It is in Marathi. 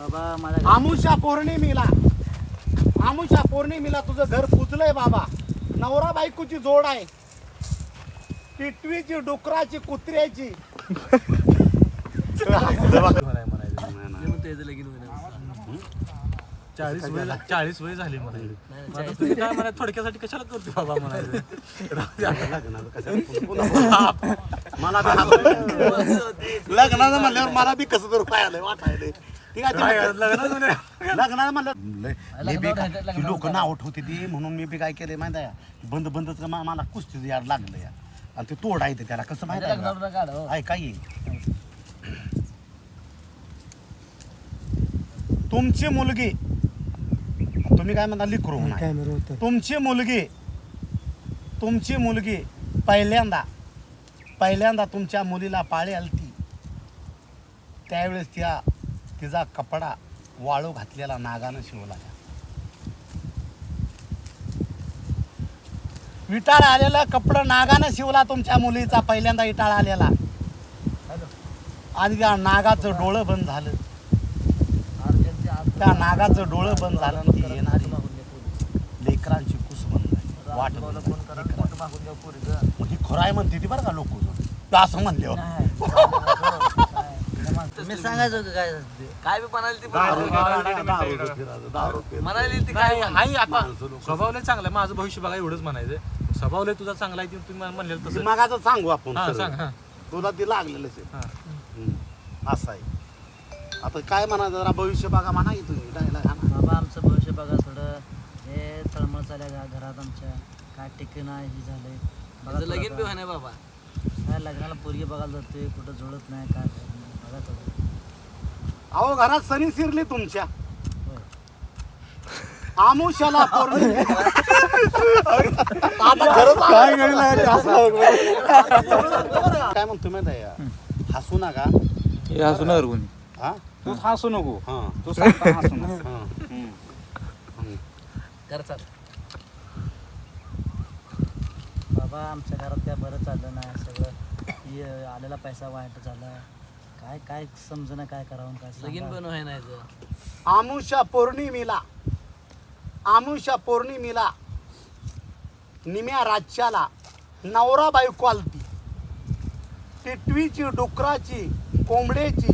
बाबा माझ्या आमुषा पौर्णिमेला तुझं घर पुजलंय बाबा. नवरा बायकोची जोड आहे, टिटवीची, डुकराची, कुत्र्याची. लगीन 40 वय झाली म्हणायचं. तुम्ही काय म्हणा थोडक्यासाठी कशाला करतो बाबा म्हणायचं. लग्नाचं म्हणल्यावर मला बी कसं तर पाय आलंय वाटायलंय. ठीक आहे लग्नाला म्हणलं लोक नाव ठेवते ती म्हणून मी बी काय केलंय माहिती आहे, बंदच मला कुस्तीचं यार लागलं या आणि ते तोडायचं त्याला कसं माहिती आहे काय तुमची मुलगी, तुम्ही काय म्हणता लिकरू म्हणा, तुमची मुलगी पहिल्यांदा तुमच्या मुलीला पाळी आलती त्यावेळेस तिचा कपडा वाळू घातलेला नागानं शिवला. विटाळ आलेला कपडा नागानं शिवला तुमच्या मुलीचा पहिल्यांदा विटाळ आलेला. आणि त्या नागाचं डोळं बंद झालं, त्या नागाचं डोळं बंद झालं आणि ती येणारी लेकरांची कुस बंद झाली. वाट ती खराय म्हणते ती बरं का लोक असं म्हणल्यावर मी सांगायचं होतं काय बी म्हणाली ती काय हाय आता स्वभाव लय चांगला आहे. माझं भविष्य बघा एवढंच म्हणायचं. स्वभाव लय तुझा चांगला आहे तुम्ही म्हणलेलं तसं. मागाचं सांगू आपण सांग. तुला ती लागलेलंच आहे असं आहे. आता काय म्हणायचं जरा भविष्य बघा म्हणा की तुम्ही बाबा आमचं भविष्य बघा थोडं हे तळमळ चालल्या घरात आमच्या काय टिकन आहे हे झालंय बघा. लगीन बी नाही बाबा काय लग्नाला पोरगी बघायला जातोय कुठं जुळत नाही काय बघा थोडं. अहो घरात सनी शिरली तुमच्या आमुष्याला काय म्हणतो माहिती आहे हसू नका. हसू नका कोणी. हा तूच हसू नको. हा तू सांगता हसू नको. बाबा आमच्या घरात काय बरं चाललं नाही सगळं आलेला पैसा वाईट झाला काय समजना काय करावं काय लगीन पण व्हाय नाही. आमुषा पौर्णिमेला निम्या राज्याला नवरा बायको आलती, टिटवीची, डुकराची, कोंबड्याची.